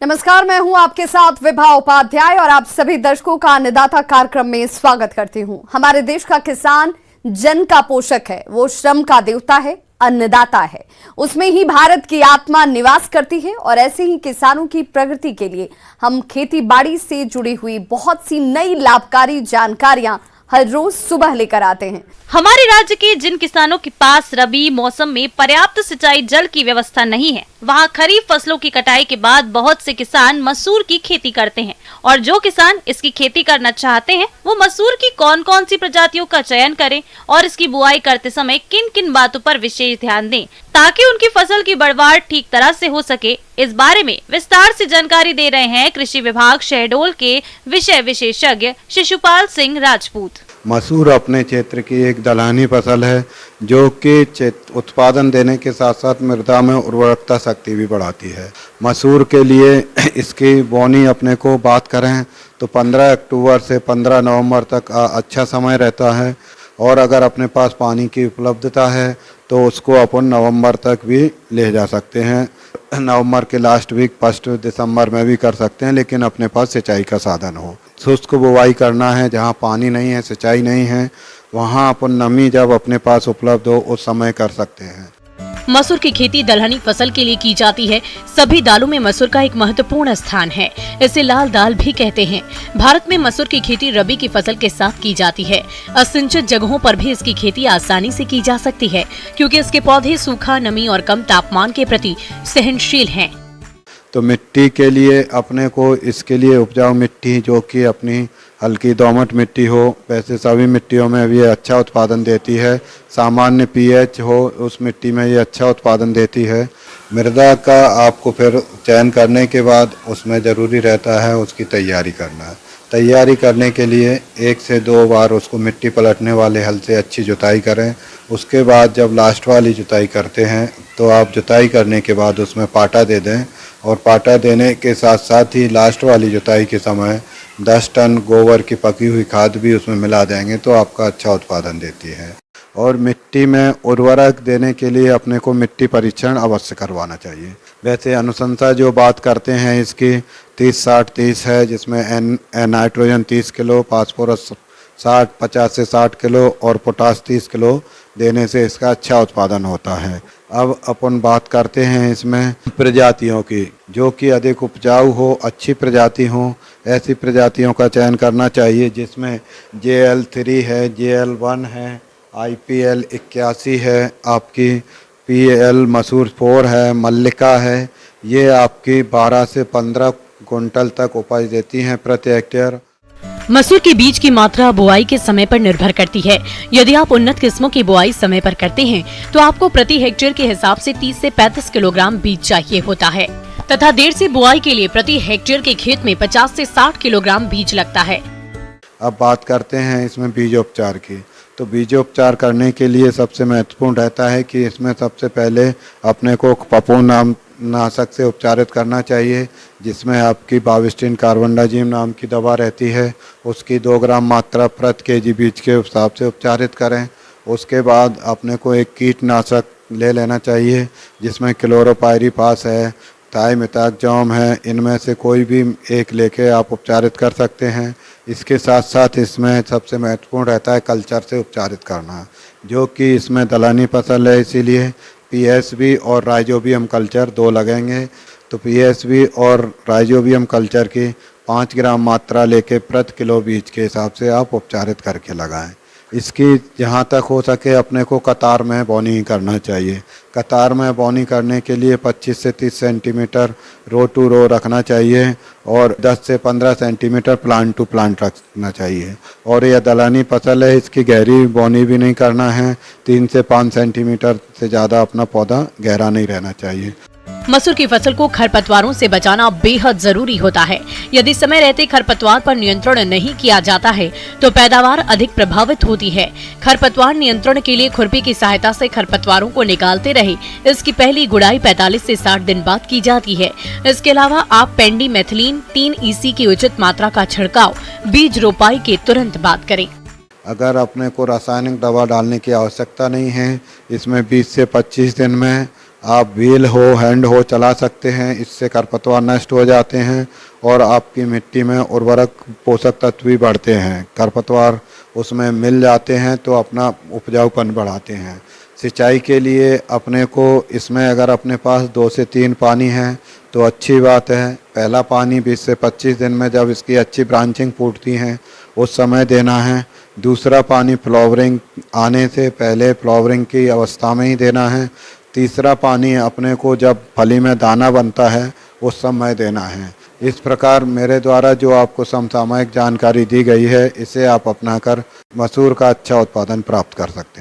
नमस्कार, मैं हूं आपके साथ विभा उपाध्याय और आप सभी दर्शकों का अन्नदाता कार्यक्रम में स्वागत करती हूं। हमारे देश का किसान जन का पोषक है, वो श्रम का देवता है, अन्नदाता है। उसमें ही भारत की आत्मा निवास करती है और ऐसे ही किसानों की प्रगति के लिए हम खेती बाड़ी से जुड़ी हुई बहुत सी नई लाभकारी जानकारियां हर रोज सुबह लेकर आते हैं। हमारे राज्य के जिन किसानों के पास रबी मौसम में पर्याप्त सिंचाई जल की व्यवस्था नहीं है, वहाँ खरीफ फसलों की कटाई के बाद बहुत से किसान मसूर की खेती करते हैं। और जो किसान इसकी खेती करना चाहते हैं, वो मसूर की कौन कौन सी प्रजातियों का चयन करें और इसकी बुआई करते समय किन किन बातों पर विशेष ध्यान दें ताकि उनकी फसल की बढ़वाड़ ठीक तरह से हो सके, इस बारे में विस्तार से जानकारी दे रहे हैं कृषि विभाग शहडोल के विषय विशेषज्ञ शिशुपाल सिंह राजपूत। मसूर अपने क्षेत्र की एक दलहनी फसल है जो कि उत्पादन देने के साथ साथ मृदा में उर्वरकता शक्ति भी बढ़ाती है। मसूर के लिए इसकी बोनी अपने को बात करें तो 15 अक्टूबर से 15 नवंबर तक अच्छा समय रहता है और अगर अपने पास पानी की उपलब्धता है तो उसको अपन नवंबर तक भी ले जा सकते हैं। नवंबर के लास्ट वीक 1 दिसंबर में भी कर सकते हैं, लेकिन अपने पास सिंचाई का साधन हो। शुष्क बुवाई करना है, जहाँ पानी नहीं है, सिंचाई नहीं है, वहाँ अपन नमी जब अपने पास उपलब्ध हो उस समय कर सकते हैं। मसूर की खेती दलहनी फसल के लिए की जाती है। सभी दालों में मसूर का एक महत्वपूर्ण स्थान है, इसे लाल दाल भी कहते हैं। भारत में मसूर की खेती रबी की फसल के साथ की जाती है। असिंचित जगहों पर भी इसकी खेती आसानी से की जा सकती है क्योंकि इसके पौधे सूखा, नमी और कम तापमान के प्रति सहनशील हैं। तो मिट्टी के लिए अपने को इसके लिए उपजाऊ मिट्टी जो कि अपनी हल्की दोमट मिट्टी हो, वैसे सभी मिट्टियों में भी अच्छा उत्पादन देती है। सामान्य पीएच हो उस मिट्टी में ये अच्छा उत्पादन देती है। मृदा का आपको फिर चयन करने के बाद उसमें ज़रूरी रहता है उसकी तैयारी करना। तैयारी करने के लिए 1 से 2 बार उसको मिट्टी पलटने वाले हल से अच्छी जुताई करें। उसके बाद जब लास्ट वाली जुताई करते हैं तो आप जुताई करने के बाद उसमें पाटा दे दें और पाटा देने के साथ साथ ही लास्ट वाली जुताई के समय 10 टन गोबर की पकी हुई खाद भी उसमें मिला देंगे तो आपका अच्छा उत्पादन देती है। और मिट्टी में उर्वरक देने के लिए अपने को मिट्टी परीक्षण अवश्य करवाना चाहिए। वैसे अनुशंसा जो बात करते हैं इसकी 30-60-30 है, जिसमें नाइट्रोजन 30 किलो, फास्फोरस 50 से 60 किलो और पोटास 30 किलो देने से इसका अच्छा उत्पादन होता है। अब अपन बात करते हैं इसमें प्रजातियों की जो कि अधिक उपजाऊ हो, अच्छी प्रजाति हो। ऐसी प्रजातियों का चयन करना चाहिए जिसमें JL3 है, JL1 है, IPL 81 है, आपकी PL मसूर 4 है, मल्लिका है। ये आपकी 12 से 15 क्विंटल तक उपज देती हैं प्रति हेक्टेयर। मसूर के बीज की मात्रा बुआई के समय पर निर्भर करती है। यदि आप उन्नत किस्मों की बुआई समय पर करते हैं तो आपको प्रति हेक्टेयर के हिसाब से 30 से 35 किलोग्राम बीज चाहिए होता है तथा देर से बुआई के लिए प्रति हेक्टेयर के खेत में 50 से 60 किलोग्राम बीज लगता है। अब बात करते हैं इसमें बीजोपचार की। तो बीजोपचार करने के लिए सबसे महत्वपूर्ण रहता है कि इसमें सबसे पहले अपने को नाशक से उपचारित करना चाहिए, जिसमें आपकी बाविस्टिन कार्बनडाजिम नाम की दवा रहती है। उसकी 2 ग्राम मात्रा प्रति केजी बीज के हिसाब से उपचारित करें। उसके बाद अपने को एक कीटनाशक ले लेना चाहिए जिसमें क्लोरोपाइरीफास है, थाइमेथाक्सम है। इनमें से कोई भी एक लेके आप उपचारित कर सकते हैं। इसके साथ साथ इसमें सबसे महत्वपूर्ण रहता है कल्चर से उपचारित करना, जो कि इसमें दलहनी फसल है, इसीलिए PSB और राइजोबियम कल्चर 2 लगेंगे। तो PSB और राइजोबियम कल्चर की 5 ग्राम मात्रा लेके प्रति किलो बीज के हिसाब से आप उपचारित करके लगाएं। इसकी जहाँ तक हो सके अपने को कतार में बोनी करना चाहिए। कतार में बोनी करने के लिए 25 से 30 सेंटीमीटर रो टू रो रखना चाहिए और 10 से 15 सेंटीमीटर प्लांट टू प्लांट रखना चाहिए। और यह दलहनी फसल है, इसकी गहरी बोनी भी नहीं करना है। 3 से 5 सेंटीमीटर से ज़्यादा अपना पौधा गहरा नहीं रहना चाहिए। मसूर की फसल को खरपतवारों से बचाना बेहद जरूरी होता है। यदि समय रहते खरपतवार पर नियंत्रण नहीं किया जाता है तो पैदावार अधिक प्रभावित होती है। खरपतवार नियंत्रण के लिए खुरपी की सहायता से खरपतवारों को निकालते रहे। इसकी पहली गुड़ाई 45 से 60 दिन बाद की जाती है। इसके अलावा आप पेंडीमेथिलीन 3 EC की उचित मात्रा का छिड़काव बीज रोपाई के तुरंत बाद करें। अगर अपने को रासायनिक दवा डालने की आवश्यकता नहीं है, इसमें 20 से 25 दिन में आप व्हील हो हैंड हो चला सकते हैं। इससे खरपतवार नष्ट हो जाते हैं और आपकी मिट्टी में उर्वरक पोषक तत्व भी बढ़ते हैं। खरपतवार उसमें मिल जाते हैं तो अपना उपजाऊपन बढ़ाते हैं। सिंचाई के लिए अपने को इसमें अगर अपने पास 2 से 3 पानी है तो अच्छी बात है। पहला पानी 20 से 25 दिन में जब इसकी अच्छी ब्रांचिंग फूटती हैं उस समय देना है। दूसरा पानी फ्लावरिंग आने से पहले फ्लावरिंग की अवस्था में ही देना है। तीसरा पानी अपने को जब फली में दाना बनता है उस समय देना है। इस प्रकार मेरे द्वारा जो आपको समसामयिक जानकारी दी गई है इसे आप अपनाकर मसूर का अच्छा उत्पादन प्राप्त कर सकते हैं।